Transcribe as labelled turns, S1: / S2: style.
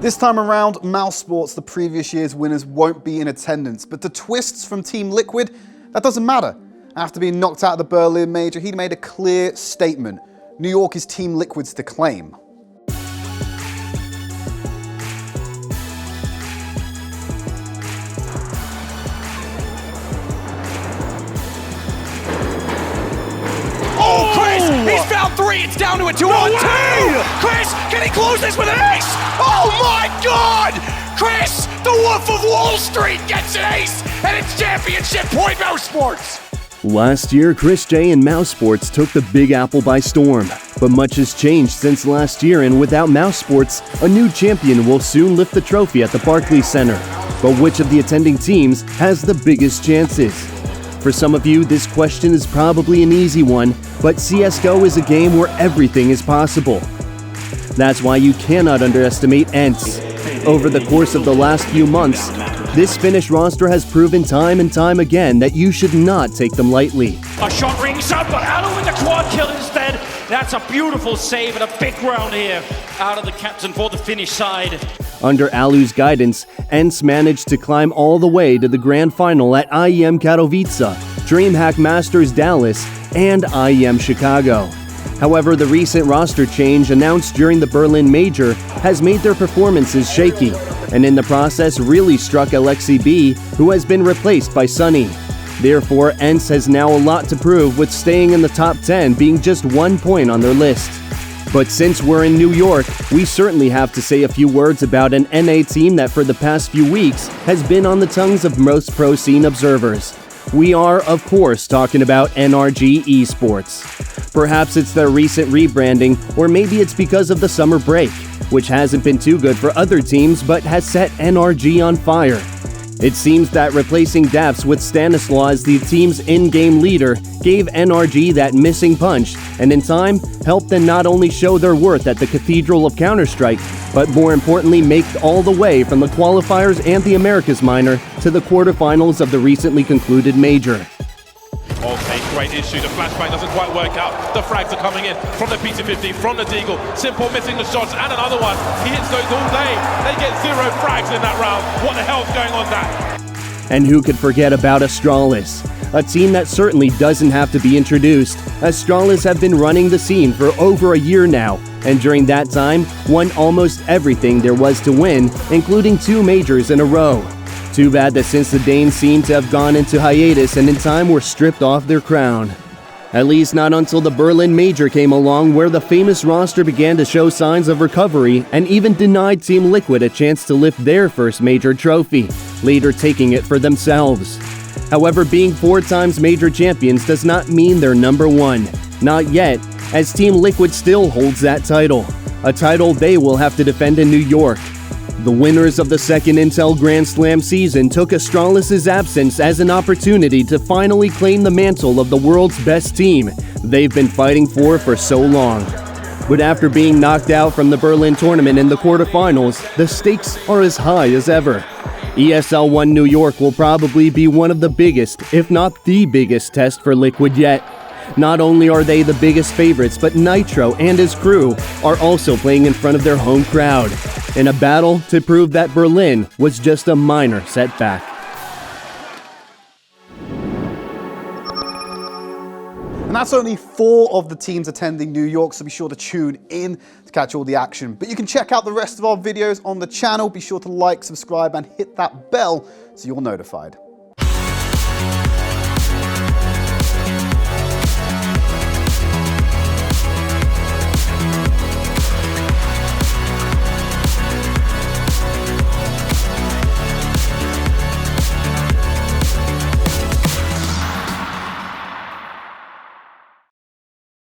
S1: This time around, mousesports, the previous year's winners, won't be in attendance. But to Twists from Team Liquid, that doesn't matter. After being knocked out of the Berlin Major, he made a clear statement. New York is Team Liquid's to claim.
S2: Oh, Chris! He's found three! It's down to a 2-on-2! Chris, can he close this with an ace? Oh my God! Chris, the Wolf of Wall Street gets an ace, and it's championship point mousesports!
S3: Last year, Chris J and mousesports took the Big Apple by storm. But much has changed since last year, and without mousesports, a new champion will soon lift the trophy at the Barclays Center. But which of the attending teams has the biggest chances? For some of you, this question is probably an easy one, but CSGO is a game where everything is possible. That's why you cannot underestimate ENCE. Over the course of the last few months, this Finnish roster has proven time and time again that you should not take them lightly.
S2: A shot rings up, but Alu with the quad kill instead. That's a beautiful save and a big round here out of the captain for the Finnish side.
S3: Under Alu's guidance, ENCE managed to climb all the way to the grand final at IEM Katowice, DreamHack Masters Dallas, and IEM Chicago. However, the recent roster change announced during the Berlin Major has made their performances shaky, and in the process really struck Alexi B, who has been replaced by Sunny. Therefore, ENCE has now a lot to prove, with staying in the top 10 being just 1 point on their list. But since we're in New York, we certainly have to say a few words about an NA team that for the past few weeks has been on the tongues of most pro scene observers. We are, of course, talking about NRG Esports. Perhaps it's their recent rebranding, or maybe it's because of the summer break, which hasn't been too good for other teams but has set NRG on fire. It seems that replacing Daps with Stanislaw as the team's in-game leader gave NRG that missing punch, and in time, helped them not only show their worth at the Cathedral of Counter-Strike, but more importantly make all the way from the qualifiers and the Americas Minor to the quarterfinals of the recently concluded Major.
S4: Okay, great issue. The flashbang doesn't quite work out. The frags are coming in from the PT-50, from the Deagle. Simple missing the shots, and another one. He hits those all day. They get 0 frags in that round. What the hell's going on there?
S3: And who could forget about Astralis? A team that certainly doesn't have to be introduced. Astralis have been running the scene for over a year now, and during that time, won almost everything there was to win, including 2 majors in a row. Too bad that since the Danes seem to have gone into hiatus and in time were stripped off their crown. At least not until the Berlin Major came along, where the famous roster began to show signs of recovery and even denied Team Liquid a chance to lift their first major trophy, later taking it for themselves. However, being 4 times major champions does not mean they're number 1. Not yet, as Team Liquid still holds that title, a title they will have to defend in New York. The winners of the second Intel Grand Slam season took Astralis' absence as an opportunity to finally claim the mantle of the world's best team they've been fighting for so long. But after being knocked out from the Berlin tournament in the quarterfinals, the stakes are as high as ever. ESL ONE New York will probably be one of the biggest, if not the biggest, test for Liquid yet. Not only are they the biggest favorites, but Nitro and his crew are also playing in front of their home crowd, in a battle to prove that Berlin was just a minor setback.
S1: And that's only 4 of the teams attending New York, so be sure to tune in to catch all the action. But you can check out the rest of our videos on the channel. Be sure to like, subscribe, and hit that bell so you're notified.